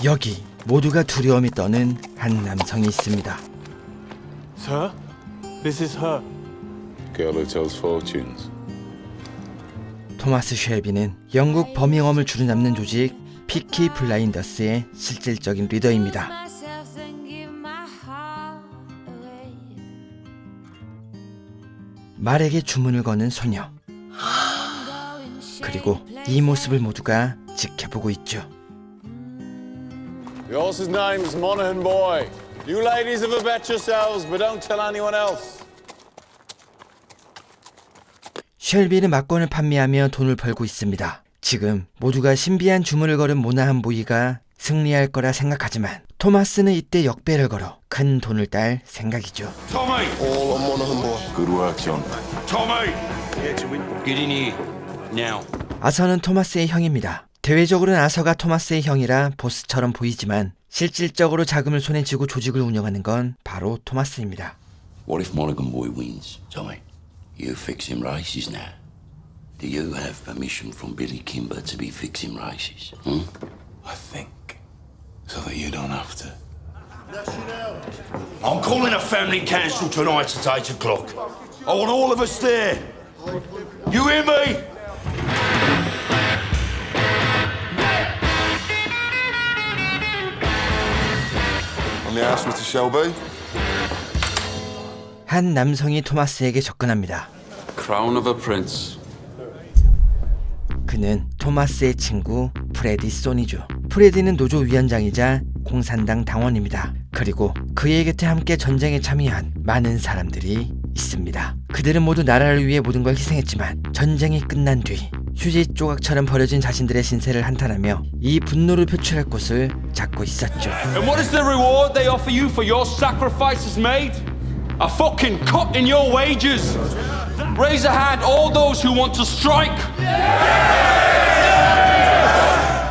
여기 모두가 두려움이 떠는 한 남성이 있습니다. Sir, this is her. Girl who tells fortunes. 토마스 쉘비는 영국 버밍엄을 주름잡는 조직 피키 블라인더스의 실질적인 리더입니다. 말에게 주문을 거는 소녀. 그리고 이 모습을 모두가 지켜보고 있죠. The horse's name's Monaghan Boy. You ladies have a bet yourselves, but don't tell anyone else. 쉘비는 막건을 판매하며 돈을 벌고 있습니다. 지금 모두가 신비한 주문을 걸은 모나한 보이가 승리할 거라 생각하지만 토마스는 이때 역배를 걸어 큰 돈을 딸 생각이죠. Tommy! All on Monaghan Boy. Good work, John. Tommy! Get in here. Now. 아서는 토마스의 형입니다. 대외적으로는 아서가 토마스의 형이라 보스처럼 보이지만 실질적으로 자금을 손에 쥐고 조직을 운영하는 건 바로 토마스입니다. What if Monaghan Boy wins, Tommy? You fix him races now. Do you have permission from Billy Kimber to be fixing races? I think so that you don't have to. I'm calling a family council tonight at 8 o'clock. I want all of us there. You hear me? On the house, Mr. Shelby. 한 남성이 토마스에게 접근합니다. Crown of a prince. 그는 토마스의 친구 프레디 소니죠. 프레디는 노조 위원장이자 공산당 당원입니다. 그리고 그의 곁에 함께 전쟁에 참여한 많은 사람들이 있습니다. 그들은 모두 나라를 위해 모든 걸 희생했지만 전쟁이 끝난 뒤 휴지 조각처럼 버려진 자신들의 신세를 한탄하며 이 분노를 표출할 곳을 찾고 있었죠. And what is the reward they offer you for your sacrifices made? A fucking cut in your wages. Raise a hand, all those who want to strike.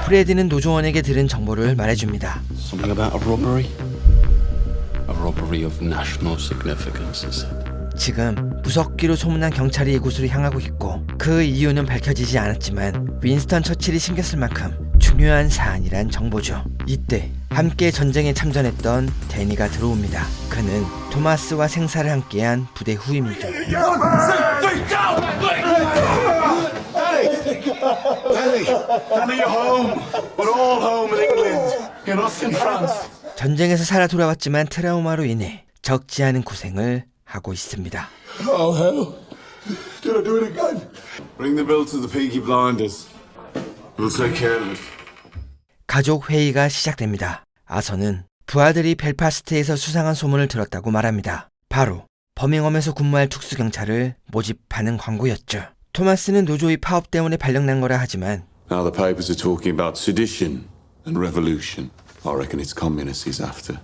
프레디는 노조원에게 들은 정보를 말해줍니다. Something about a robbery? A robbery of national significance, is it? 지금 무섭기로 소문난 경찰이 이곳으로 향하고 있고 그 이유는 밝혀지지 않았지만 윈스턴 처칠이 신경 쓸 만큼 중요한 사안이란 정보죠. 이때 함께 전쟁에 참전했던 데니가 들어옵니다. 그는 토마스와 생사를 함께한 부대 후임이죠. Danny, you're home. We're all home in England. You're not in France. 전쟁에서 살아 돌아왔지만 트라우마로 인해 적지 않은 고생을 하고 있습니다. Oh, hell. Did I do it again? Bring the bill to the Peaky Blinders. We'll take care of it. 가족 회의가 시작됩니다. 아서는 부하들이 벨파스트에서 수상한 소문을 들었다고 말합니다. 바로 버밍엄에서 근무할 특수경찰을 모집하는 광고였죠. 토마스는 노조의 파업 때문에 발령난 거라 하지만 Now the papers are talking about sedition and revolution. I reckon it's communists he's after.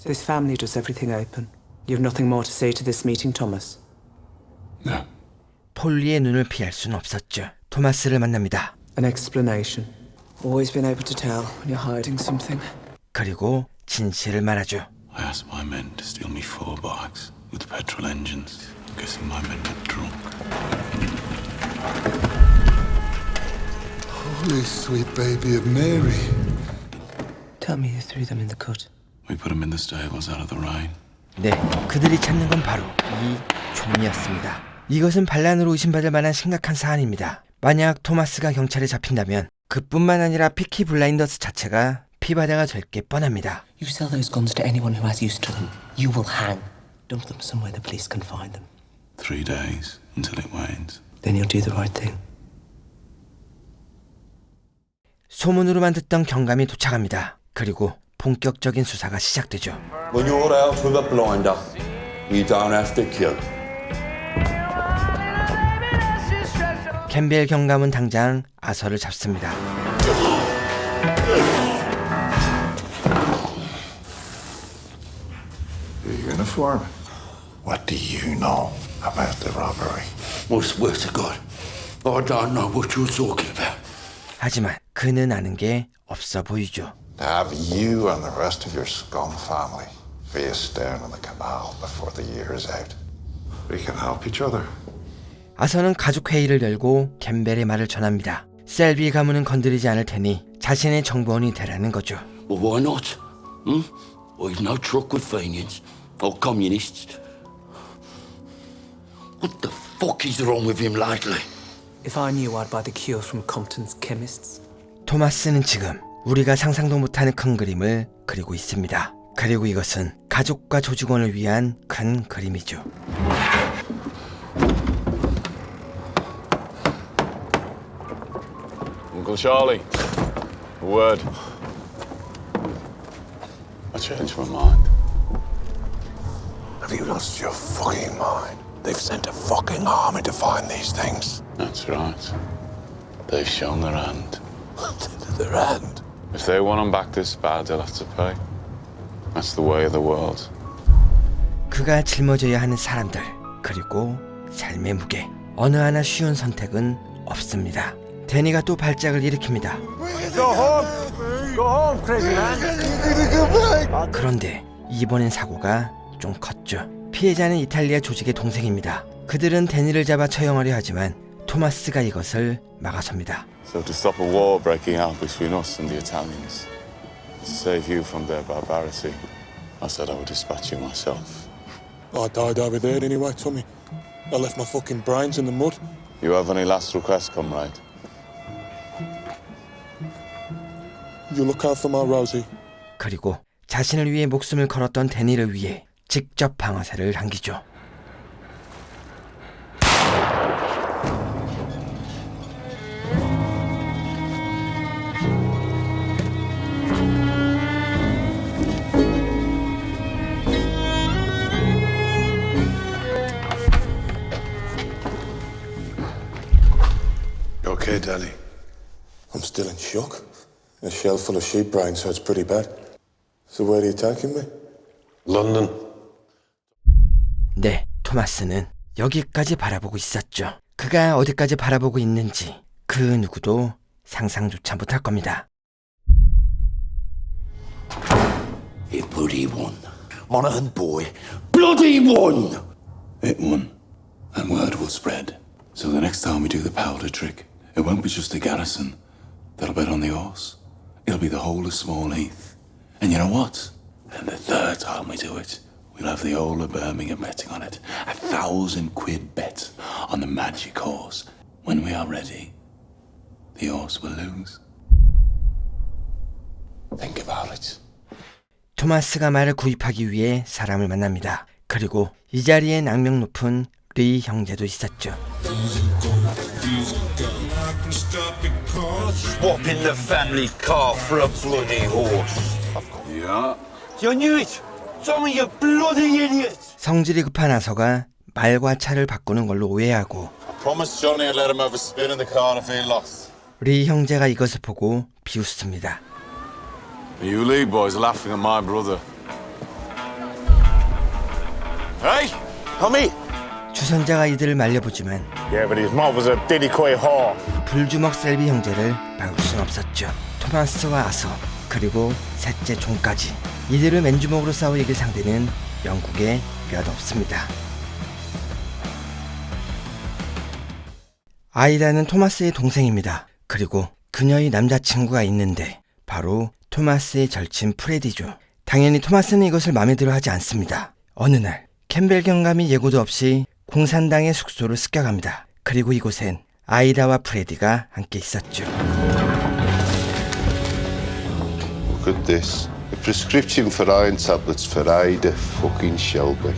This family does everything open. You've nothing more to say to this meeting, Thomas? No. 폴리의 눈을 피할 수는 없었죠. 토마스를 만납니다. An explanation. Always been able to tell when you're hiding something. 그리고 진실을 말하죠. I asked my men to steal me 4 bikes with petrol engines. I'm guessing my men got drunk. Holy sweet baby of Mary. Tell me you threw them in the cut. We put them in the stables out of the rain. 네, 그들이 찾는 건 바로 이 종이었습니다. 이것은 반란으로 의심받을 만한 심각한 사안입니다. 만약 토마스가 경찰에 잡힌다면 그뿐만 아니라 피키 블라인더스 자체가 피바다가 될 게 뻔합니다. You sell those guns to anyone who has use to them. You will hang. Dump them somewhere the police can find them. 3 days until it wanes. Then you'll do the right thing. 소문으로만 듣던 경감이 도착합니다. 그리고 본격적인 수사가 시작되죠. When you're out with a blinder, you don't have to kill. 캠벨 경감은 당장 아서를 잡습니다. Your uniform. What do you know about the robbery? Well, swear to God, I don't know what you're talking about. 하지만 그는 아는 게 없어 보이죠. To have you and the rest of your scum family face down in the canal before the year is out. We can help each other. 아서는 가족 회의를 열고 캠벨의 말을 전합니다. 셀비 가문은 건드리지 않을 테니 자신의 정보원이 되라는 거죠. Well, why not? Well, he's no truck with Fenians or communists. What the fuck is wrong with him lately? If I knew, I'd buy the cure from Compton's chemists. 토마스는 지금 우리가 상상도 못하는 큰 그림을 그리고 있습니다. 그리고 이것은 가족과 조직원을 위한 큰 그림이죠. Uncle Charlie, a word. I changed my mind. Have you lost your fucking mind? They've sent a fucking army to find these things. That's right. They've shown their hand. Their hand. If they want them back this bad, they'll have to pay. That's the way of the world. 그가 짊어져야 하는 사람들, 그리고 삶의 무게. 어느 하나 쉬운 선택은 없습니다. 데니가 또 발작을 일으킵니다. 그런데 이번엔 사고가 좀 컸죠. 피해자는 이탈리아 조직의 동생입니다. 그들은 데니를 잡아 처형하려 하지만 토마스가 이것을 막아섭니다. So to stop a war breaking out between us and the Italians, to save you from their barbarity, I said I would dispatch you myself. I died over there anyway, Tommy. I left my fucking brains in the mud. You have any last requests, comrade? You look out for my Rosie. 그리고 자신을 위해 목숨을 걸었던 데니를 위해 직접 방아쇠를 당기죠. You okay, Danny? I'm still in shock. A shell full of sheep brains, so it's pretty bad. So where are you taking me? London. 네, 토마스는 여기까지 바라보고 있었죠. 그가 어디까지 바라보고 있는지 그 누구도 상상조차 못할 겁니다. It bloody won. Monaghan boy, bloody won! It won, and word will spread. So the next time we do the powder trick, it won't be just the garrison that'll bet on the horse. It'll be the whole of Small Heath. And you know what? And the third time we do it, we'll have the whole of Birmingham betting on it. 1,000 quid bet on the magic horse. When we are ready, the horse will lose. Think about it. 토마스가 말을 구입하기 위해 사람을 만납니다. 그리고 이 자리에 악명 높은 리 형제도 있었죠. Swapping the family car for a bloody horse. Yeah. You knew it! Tommy, you bloody idiot! 성질이 급한 아서가 말과 차를 바꾸는 걸로 오해하고 Promised Johnny I'd let him have a spin in the car if he lost. 리 형제가 이것을 보고 비웃습니다. You League boys are laughing at my brother. Hey, Tommy! 주선자가 이들을 말려보지만 Yeah, but his mom was a diddy-quay whore. 불주먹 셀비 형제를 막을 순 없었죠. 토마스와 아서 그리고 셋째 존까지 이들을 맨주먹으로 싸워 이길 상대는 영국에 몇 없습니다. 아이다는 토마스의 동생입니다. 그리고 그녀의 남자친구가 있는데 바로 토마스의 절친 프레디죠. 당연히 토마스는 이것을 마음에 들어 하지 않습니다. 어느 날 캠벨 경감이 예고도 없이 공산당의 숙소를 습격합니다. 그리고 이곳엔 아이다와 프레디가 함께 있었죠. Look at this. The prescription for iron tablets for Ida fucking Shelby.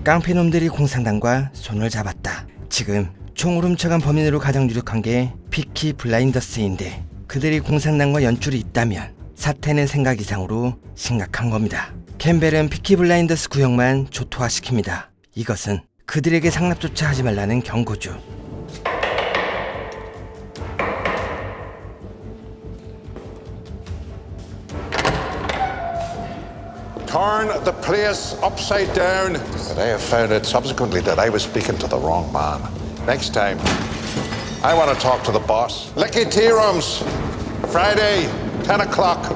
깡패놈들이 공산당과 손을 잡았다. 지금 총을 훔쳐간 범인으로 가장 유력한 게 피키 블라인더스인데 그들이 공산당과 연줄이 있다면 사태는 생각 이상으로 심각한 겁니다. 캠벨은 피키 블라인더스 구역만 조토화시킵니다. 이것은 그들에게 상납조차 하지 말라는 경고죠. Turn the place upside down. But I have found out subsequently that I was speaking to the wrong man. Next time, I want to talk to the boss. Licky Tea Rooms, Friday, 10 o'clock.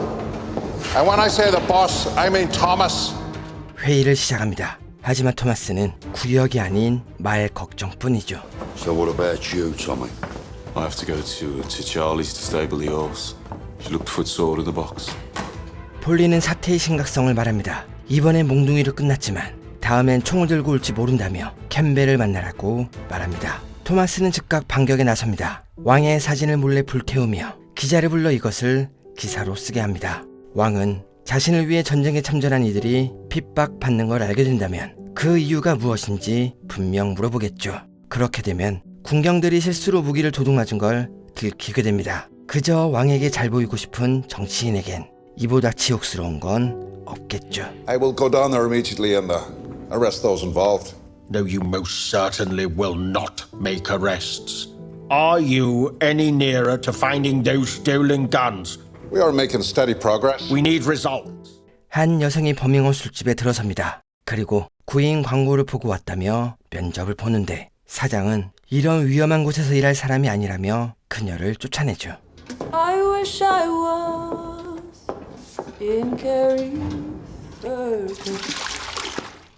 And when I say the boss, I mean Thomas. 회의를 시작합니다. 하지만 토마스는 구역이 아닌 말 걱정뿐이죠. So what about you, Tommy? I have to go to Charlie's to stable the horse. She looked footsore in the box. 폴리는 사태의 심각성을 말합니다. 이번엔 몽둥이로 끝났지만 다음엔 총을 들고 올지 모른다며 캠벨을 만나라고 말합니다. 토마스는 즉각 반격에 나섭니다. 왕의 사진을 몰래 불태우며 기자를 불러 이것을 기사로 쓰게 합니다. 왕은 자신을 위해 전쟁에 참전한 이들이 핍박받는 걸 알게 된다면 그 이유가 무엇인지 분명 물어보겠죠. 그렇게 되면 군경들이 실수로 무기를 도둑맞은 걸 들키게 됩니다. 그저 왕에게 잘 보이고 싶은 정치인에겐 이보다 지옥스러운 건 없겠죠. I will go down there immediately and arrest those involved. No, you most certainly will not make arrests. Are you any nearer to finding those stolen guns? We are making steady progress. We need results. 한 여성이 범행원 술집에 들어섭니다. 그리고 구인 광고를 보고 왔다며 면접을 보는데 사장은 이런 위험한 곳에서 일할 사람이 아니라며 그녀를 쫓아내죠. I wish I was in Carrie.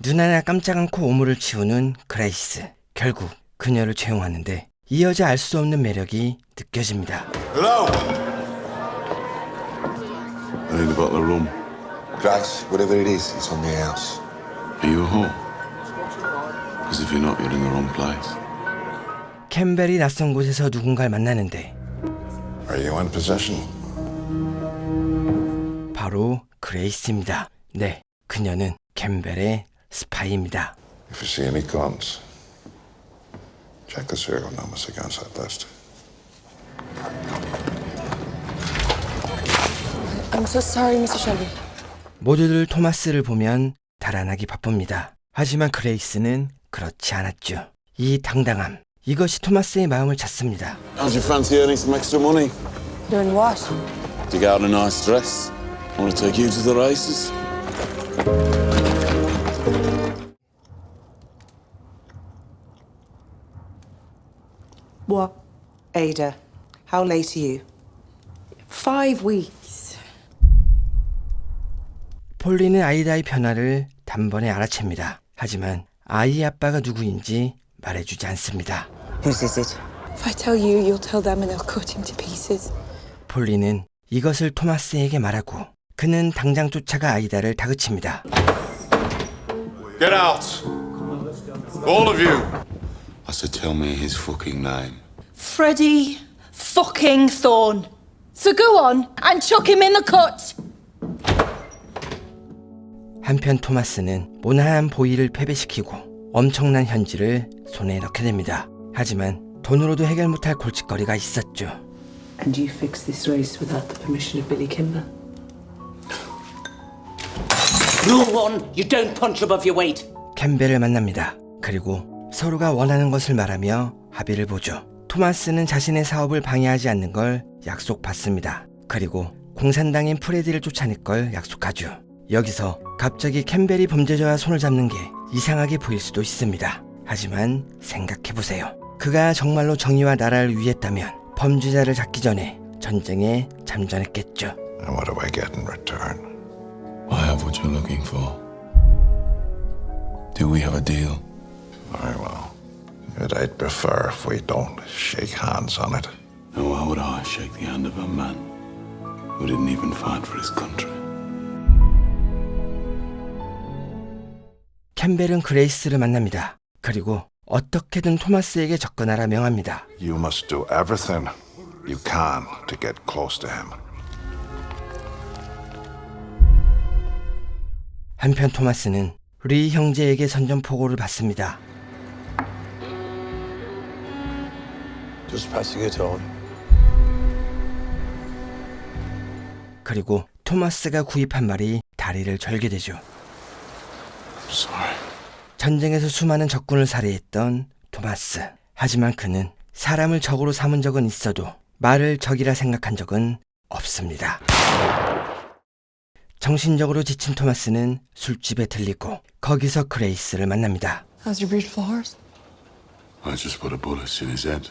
눈 하나 깜짝 않고 오물을 치우는 그레이스. 결국 그녀를 채용하는데 이 여자 알 수 없는 매력이 느껴집니다. Hello! I need a bottle of rum. Grax, whatever it is, it's on the house. Are you at home? Because if you're not, you're in the wrong place. 캠벨이 낯선 곳에서 누군가를 만나는데 Are you in possession? 바로 그레이스입니다. 네, 그녀는 캠벨의 스파이입니다. If you see any guns, check the serial numbers against that list. I'm so sorry, Mr. Shelby. 모두들 토마스를 보면 달아나기 바쁩니다. 하지만 그레이스는 그렇지 않았죠. 이 당당함, 이것이 토마스의 마음을 잤습니다. How'd you fancy earning some extra money? Doing what? Dig out a nice dress. Want to take you to the races? What? Ada, how late are you? 5 weeks. 폴리는 아이다의 변화를 단번에 알아챕니다. 하지만 아이의 아빠가 누구인지 말해주지 않습니다. Whose is it? If I tell you, you'll tell them and they'll cut him to pieces. 폴리는 이것을 토마스에게 말하고 그는 당장 쫓아가 아이다를 다그칩니다. Get out! All of you! I said, tell me his fucking name. Freddie fucking Thorne. So go on and chuck him in the cut. 한편 토마스는 모나한 보이를 패배시키고 엄청난 현지를 손에 넣게 됩니다. 하지만 돈으로도 해결 못할 골칫거리가 있었죠. And you fixed this race without the permission of Billy Kimber? Rule 1, you don't punch above your weight. 캠벨을 만납니다. 그리고 서로가 원하는 것을 말하며 합의를 보죠. 토마스는 자신의 사업을 방해하지 않는 걸 약속받습니다. 그리고 공산당인 프레디를 쫓아낼 걸 약속하죠. 여기서 갑자기 캠벨이 범죄자와 손을 잡는 게 이상하게 보일 수도 있습니다. 하지만 생각해보세요. 그가 정말로 정의와 나라를 위했다면 범죄자를 잡기 전에 전쟁에 참전했겠죠. And what do I get in return? I have what you're looking for. Do we have a deal? Very well. But I'd prefer if we don't shake hands on it. And why would I shake the hand of a man who didn't even fight for his country? 캠벨은 그레이스를 만납니다. 그리고 어떻게든 토마스에게 접근하라 명합니다. You must do everything you can to get close to him. 한편 토마스는 리 형제에게 선전포고를 받습니다. Just passing it on. 그리고 토마스가 구입한 말이 다리를 절게 되죠. Sorry. 전쟁에서 수많은 적군을 살해했던 토마스. 하지만 그는 사람을 적으로 삼은 적은 있어도 말을 적이라 생각한 적은 없습니다. 정신적으로 지친 토마스는 술집에 들리고 거기서 그레이스를 만납니다. How's your beautiful horse? I just put a bullet in his head.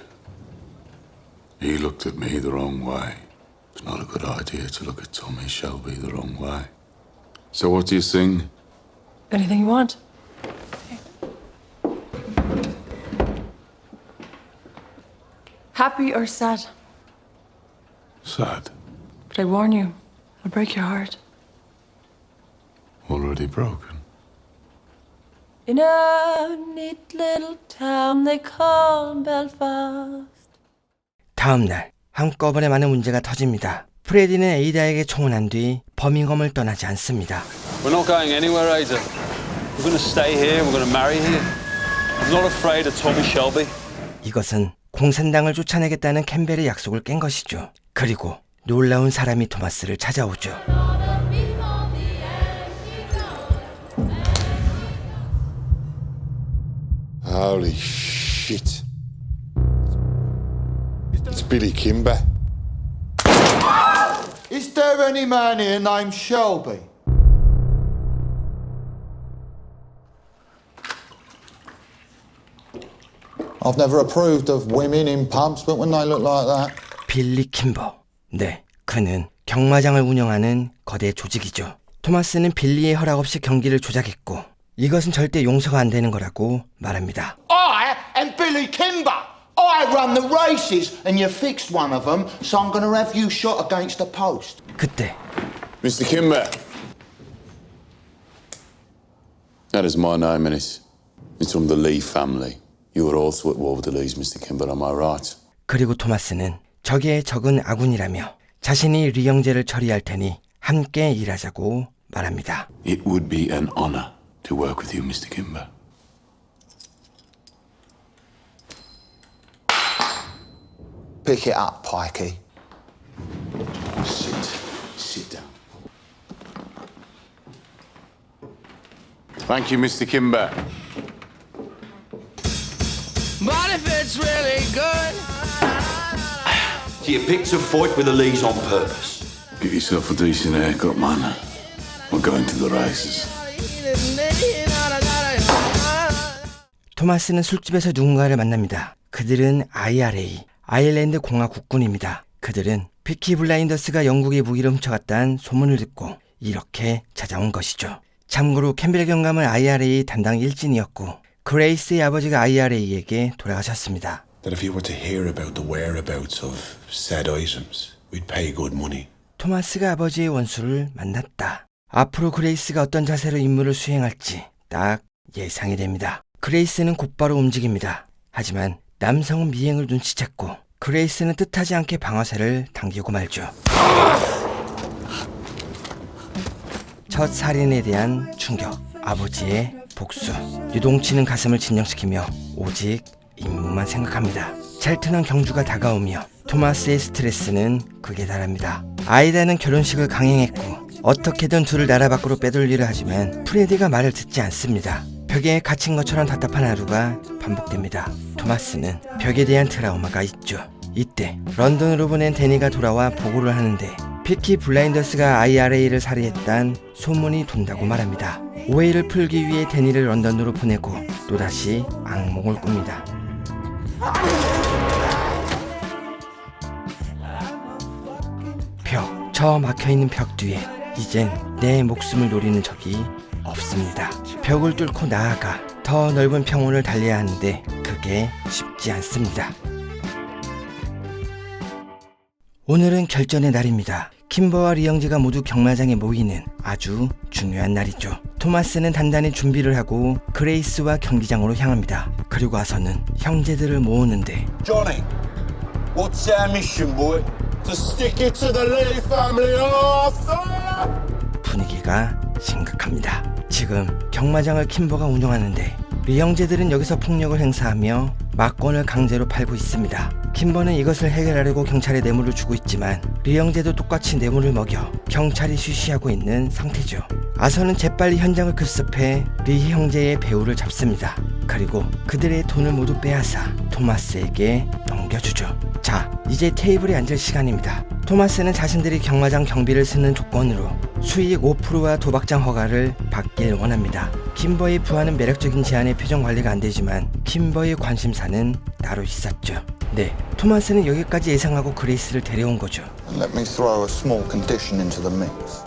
He looked at me the wrong way. It's not a good idea to look at Tommy Shelby the wrong way. So what do you sing? Anything you want. Happy or sad? Sad. But I warn you, it'll break your heart. Already broken. In a neat little town they call Belfast. 다음 날 한꺼번에 많은 문제가 터집니다. 프레디는 에이다에게 청혼한 뒤 버밍엄을 떠나지 않습니다. We're not going anywhere, Ada. We're going to stay here. We're going to marry here. I'm not afraid of Tommy Shelby. 이것은 공산당을 쫓아내겠다는 캠벨의 약속을 깬 것이죠. 그리고 놀라운 사람이 토마스를 찾아오죠. Holy shit. It's Billy Kimber. Is there any man here named Shelby? I've never approved of women in pubs, but when they look like that. 빌리 킴버. 네, 그는 경마장을 운영하는 거대 조직이죠. 토마스는 빌리의 허락 없이 경기를 조작했고 이것은 절대 용서가 안 되는 거라고 말합니다. I am Billy Kimber. I run the races, and you fixed one of them, so I'm going to have you shot against the post. 그때 Mr. Kimber. That is my name, and it's from the Lee family. You were also at war with the Lees, Mr. Kimber, am I right? 그리고 토마스는 적의 적은 아군이라며 자신이 리 형제를 처리할 테니 함께 일하자고 말합니다. It would be an honor to work with you, Mr. Kimber. Pick it up, Pikey. Sit down. Thank you, Mr. Kimber. But if it's really good. So you picked a fight with the Lees on purpose? Get yourself a decent haircut, man. We're going to the races. 토마스는 술집에서 누군가를 만납니다. 그들은 IRA, 아일랜드 공화 국군입니다. 그들은 피키 블라인더스가 영국의 무기를 훔쳐갔다는 소문을 듣고 이렇게 찾아온 것이죠. 참고로 캠벨 경감은 IRA 담당 일진이었고 그레이스의 아버지가 IRA에게 돌아가셨습니다. That if you were to hear about the whereabouts of said items, we'd pay good money. 토마스가 아버지의 원수를 만났다. 앞으로 그레이스가 어떤 자세로 임무를 수행할지 딱 예상이 됩니다. 그레이스는 곧바로 움직입니다. 하지만 남성은 미행을 눈치챘고 그레이스는 뜻하지 않게 방아쇠를 당기고 말죠. 첫 살인에 대한 충격, 아버지의 복수, 유동치는 가슴을 진정시키며 오직 임무만 생각합니다. 첼트넌 경주가 다가오며 토마스의 스트레스는 극에 달합니다. 아이다는 결혼식을 강행했고 어떻게든 둘을 나라 밖으로 빼돌리려 하지만 프레디가 말을 듣지 않습니다. 벽에 갇힌 것처럼 답답한 하루가 반복됩니다. 토마스는 벽에 대한 트라우마가 있죠. 이때 런던으로 보낸 데니가 돌아와 보고를 하는데 피키 블라인더스가 IRA를 살해했단 소문이 돈다고 말합니다. 오해를 풀기 위해 데니를 런던으로 보내고 또다시 악몽을 꿉니다. 벽, 저 막혀있는 벽 뒤에 이젠 내 목숨을 노리는 적이 없습니다. 벽을 뚫고 나아가 더 넓은 평원을 달려야 하는데 그게 쉽지 않습니다. 오늘은 결전의 날입니다. 킴버와 리 형제가 모두 경마장에 모이는 아주 중요한 날이죠. 토마스는 단단히 준비를 하고 그레이스와 경기장으로 향합니다. 그리고 와서는 형제들을 모으는데 Johnny, what's our mission, boy? To stick it to the Lee family after? 분위기가 심각합니다. 지금 경마장을 킴버가 운영하는데 리 형제들은 여기서 폭력을 행사하며 막권을 강제로 팔고 있습니다. 킴버는 이것을 해결하려고 경찰에 뇌물을 주고 있지만 리 형제도 똑같이 뇌물을 먹여 경찰이 쉬쉬하고 있는 상태죠. 아서는 재빨리 현장을 급습해 리 형제의 배우를 잡습니다. 그리고 그들의 돈을 모두 빼앗아 토마스에게 넘겨주죠. 자, 이제 테이블에 앉을 시간입니다. 토마스는 자신들이 경마장 경비를 쓰는 조건으로 수익 5%와 도박장 허가를 받길 원합니다. 킴버의 부하는 매력적인 제안에 표정 관리가 안 되지만 킴버의 관심사는 따로 있었죠. 네, 토마스는 여기까지 예상하고 그레이스를 데려온 거죠. Let me throw a small condition into the mix.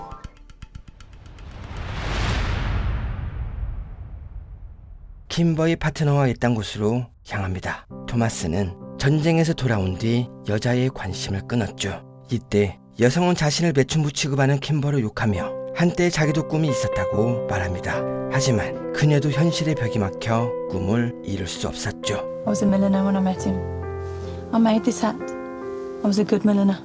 킴버의 파트너와 있던 곳으로 향합니다. 토마스는 전쟁에서 돌아온 뒤 여자의 관심을 끊었죠. 이때 여성은 자신을 매춘부 취급하는 킴버를 욕하며 한때 자기도 꿈이 있었다고 말합니다. 하지만 그녀도 현실의 벽이 막혀 꿈을 이룰 수 없었죠. I was a milliner when I met him. I made this hat. I was a good milliner.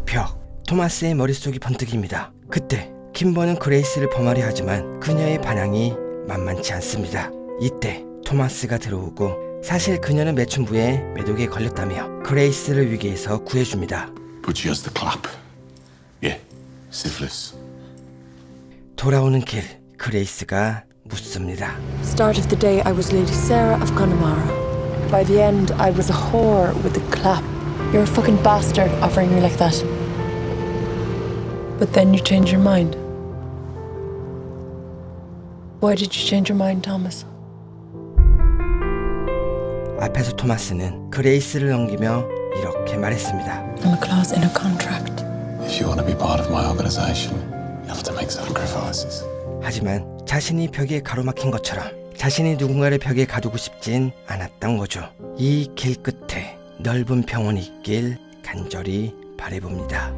벽. 토마스의 머릿속이 번뜩입니다. 그때 킴버는 그레이스를 범하려 하지만 그녀의 반항이 만만치 않습니다. 이때 토마스가 들어오고 사실 그녀는 매춘부에 매독에 걸렸다며 그레이스를 위기에서 구해줍니다. But she has the clap. Yeah, syphilis. 돌아오는 길, 그레이스가 묻습니다. Start of the day, I was Lady Sarah of Connemara. By the end, I was a whore with a clap. You're a fucking bastard offering me like that. But then you change your mind. Why did you change your mind, Thomas? 앞에서 토마스는 그레이스를 넘기며 이렇게 말했습니다. I'm a clause in a contract. If you want to be part of my organization, you have to make sacrifices. 하지만 자신이 벽에 가로막힌 것처럼 자신이 누군가를 벽에 가두고 싶진 않았던 거죠. 이 길 끝에 넓은 병원이 있길 간절히 바라봅니다.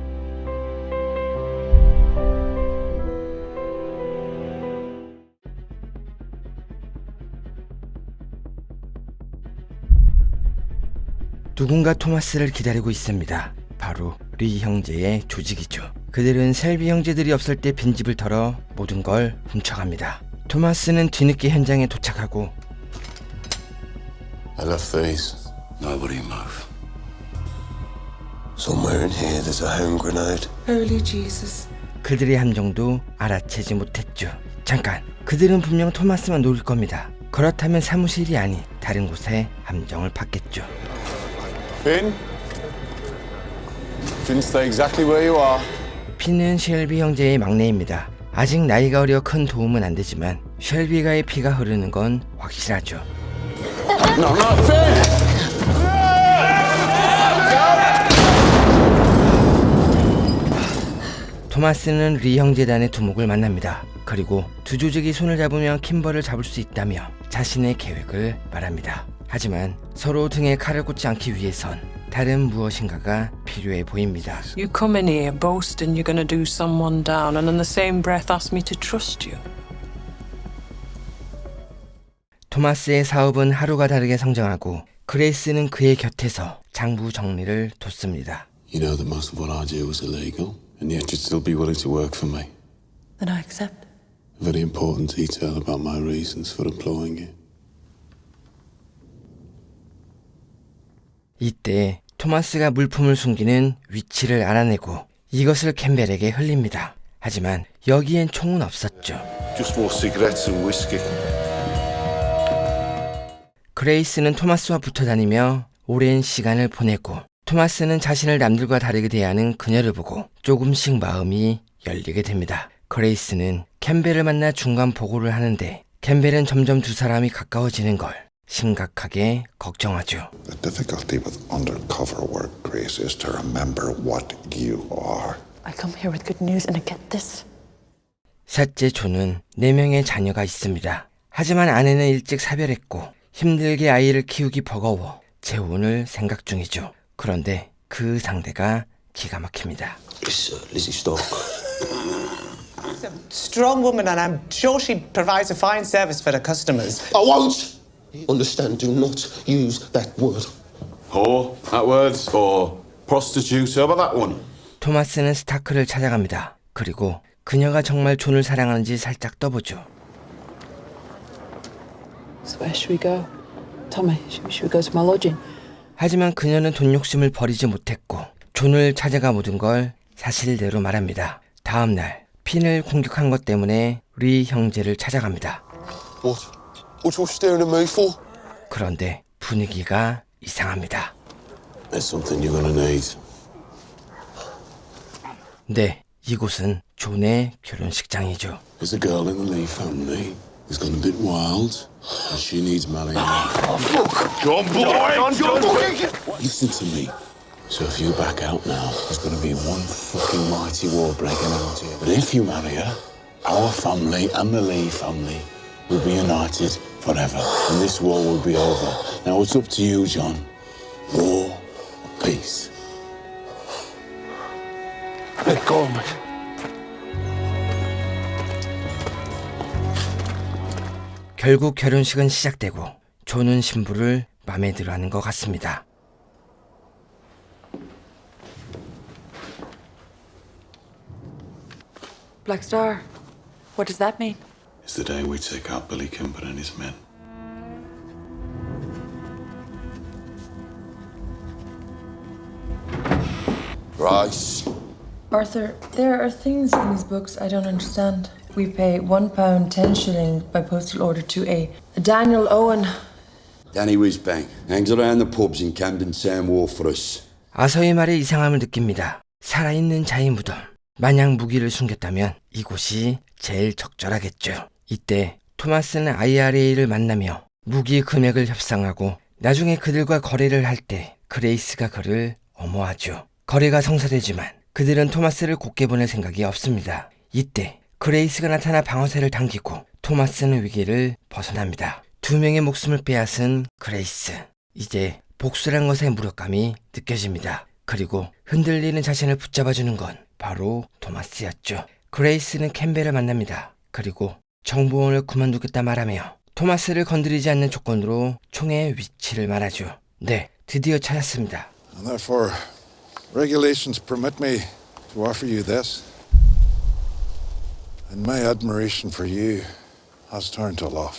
누군가 토마스를 기다리고 있습니다. 바로 리 형제의 조직이죠. 그들은 셀비 형제들이 없을 때 빈집을 털어 모든 걸 훔쳐갑니다. 토마스는 뒤늦게 현장에 도착하고 I left these. Nobody move. Somewhere in here there's a hand grenade. Holy Jesus. 그들의 함정도 알아채지 못했죠. 잠깐, 그들은 분명 토마스만 노릴 겁니다. 그렇다면 사무실이 아닌 다른 곳에 함정을 팠겠죠. Finn? Finn, stay exactly where you are. 핀은 쉘비 형제의 막내입니다. 아직 나이가 어려 큰 도움은 안 되지만 쉘비가의 피가 흐르는 건 확실하죠. No, no, Finn! 토마스는 리 형제단의 두목을 만납니다. 그리고 두 조직이 손을 잡으면 킴버를 잡을 수 있다며 자신의 계획을 말합니다. 하지만 서로 등에 칼을 꽂지 않기 위해선 다른 무엇인가가 필요해 보입니다. You come in here boasting you're gonna do someone down and in the same breath ask me to trust you. 토마스의 사업은 하루가 다르게 성장하고 그레이스는 그의 곁에서 장부 정리를 돕습니다. You know that most of what I do is illegal, and yet you'd still be willing to work for me. Then I accept. A very important detail about my reasons for employing you. 이때 토마스가 물품을 숨기는 위치를 알아내고 이것을 캠벨에게 흘립니다. 하지만 여기엔 총은 없었죠. Just more cigarettes and whiskey. 그레이스는 토마스와 붙어 다니며 오랜 시간을 보내고 토마스는 자신을 남들과 다르게 대하는 그녀를 보고 조금씩 마음이 열리게 됩니다. 그레이스는 캠벨을 만나 중간 보고를 하는데 캠벨은 점점 두 사람이 가까워지는 걸 심각하게 걱정하죠. The difficulty with undercover work, Grace, is to remember what you are. I come here with good news and I get this. 셋째 조는 4명의 자녀가 있습니다. 하지만 아내는 일찍 사별했고 힘들게 아이를 키우기 버거워 재혼을 생각 중이죠. 그런데 그 상대가 기가 막힙니다. It's Lizzie Stock. She's a strong woman and I'm sure she provides a fine service for the customers. I won't! Understand, do not use that word. Whore, that word, or prostitute, how about that one? 토마스는 스타크를 찾아갑니다. 그리고 그녀가 정말 존을 사랑하는지 살짝 떠보죠. So where should we go? Tommy, should we go to my lodging? 하지만 그녀는 돈 욕심을 버리지 못했고 존을 찾아가 모든 걸 사실대로 말합니다. 다음 날 핀을 공격한 것 때문에 리 형제를 찾아갑니다. What? What you staring at me for? 그런데 분위기가 이상합니다. There's something you're gonna need. 네, 이곳은 존의 결혼식장이죠. There's a girl in the Lee family who's gone a bit wild, and she needs marrying. John, boy! John, boy! Listen to me. So if you back out now, there's gonna be one fucking mighty war breaking out here. But if you marry her, our family and the Lee family will be united forever, and this war will be over. Now it's up to you, John. War or peace? Let go of me. 결국 결혼식은 시작되고 조는 신부를 맘에 들어하는 것 같습니다. Black Star, what does that mean? It's the day we take out Billy Kimber and his men. Rice. Arthur, there are things in these books I don't understand. We pay £1 10 shilling by postal order to a Daniel Owen. Danny Whizbang hangs around the pubs in Camden Town Wharf for us. 아서의 말에 이상함을 느낍니다. 살아있는 자의 무덤. 만약 무기를 숨겼다면 이곳이 제일 적절하겠죠. 이때 토마스는 IRA를 만나며 무기 금액을 협상하고 나중에 그들과 거래를 할 때 그레이스가 그를 엄호하죠. 거래가 성사되지만 그들은 토마스를 곧게 보낼 생각이 없습니다. 이때 그레이스가 나타나 방어쇠를 당기고 토마스는 위기를 벗어납니다. 2명의 목숨을 빼앗은 그레이스. 이제 복수란 것의 무력감이 느껴집니다. 그리고 흔들리는 자신을 붙잡아주는 건 바로 토마스였죠. 그레이스는 캠벨을 만납니다. 그리고 정보원을 그만두겠다 말하며 토마스를 건드리지 않는 조건으로 총의 위치를 말하죠. 네, 드디어 찾았습니다. And therefore, regulations permit me to offer you this. And my admiration for you has turned to love.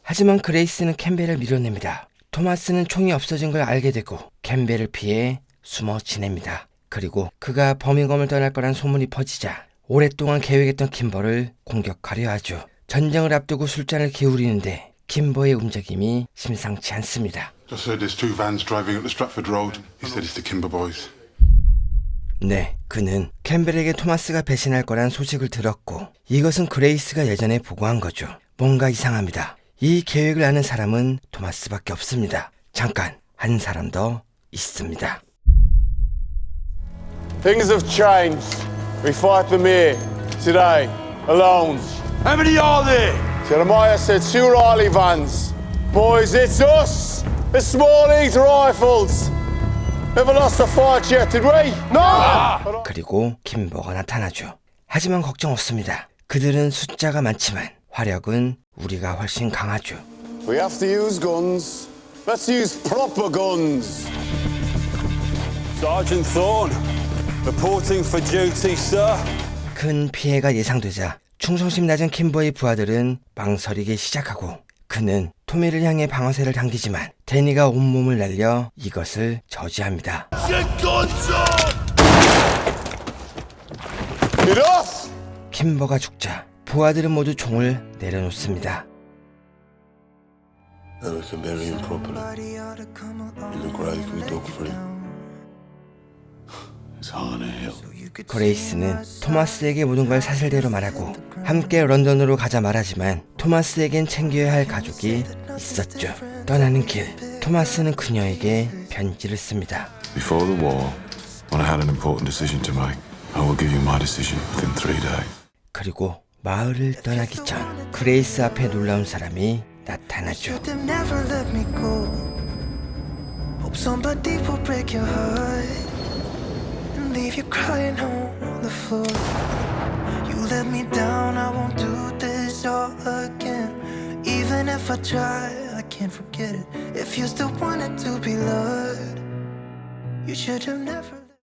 하지만 그레이스는 캠벨을 밀어냅니다. 토마스는 총이 없어진 걸 알게 되고 캠벨을 피해 숨어 지냅니다. 그리고 그가 버밍엄을 떠날 거란 소문이 퍼지자 오랫동안 계획했던 킴버를 공격하려 하죠. 전쟁을 앞두고 술잔을 기울이는데 킴버의 움직임이 심상치 않습니다. Just heard there's 2 vans driving up the Stratford Road. He said it's the Kimber boys. 네, 그는 캠벨에게 토마스가 배신할 거란 소식을 들었고 이것은 그레이스가 예전에 보고한 거죠. 뭔가 이상합니다. 이 계획을 아는 사람은 토마스밖에 없습니다. 잠깐, 한 사람 더 있습니다. Things have changed. We fight them here, today, alone. How many are there? Jeremiah said 2 Riley vans. Boys, it's us, the Small Heath Rifles. Never lost a fight yet, did we? No! 그리고 킴버가 나타나죠. 하지만 걱정 없습니다. 그들은 숫자가 많지만 화력은 우리가 훨씬 강하죠. We have to use guns. Let's use proper guns. Sergeant Thorne, reporting for duty, sir. 큰 피해가 예상되자 충성심 낮은 킴버의 부하들은 망설이기 시작하고 그는 토미를 향해 방어쇠를 당기지만 데니가 온몸을 날려 이것을 저지합니다. 킴버가 죽자 부하들은 모두 총을 내려놓습니다. Now we can bury him properly. In the grave we dug for him. It's hard to help. 그레이스는 토마스에게 모든 걸 사실대로 말하고 함께 런던으로 가자 말하지만 토마스에겐 챙겨야 할 가족이 있었죠. 떠나는 길, 토마스는 그녀에게 편지를 씁니다. Before the war, when I had an important decision to make, I will give you my decision within 3 days. 그리고 마을을 떠나기 전 그레이스 앞에 놀라운 사람이 나타나죠. Leave you crying on the floor. You let me down, I won't do this all again. Even if I try, I can't forget it. If you still wanted to be loved, you should have never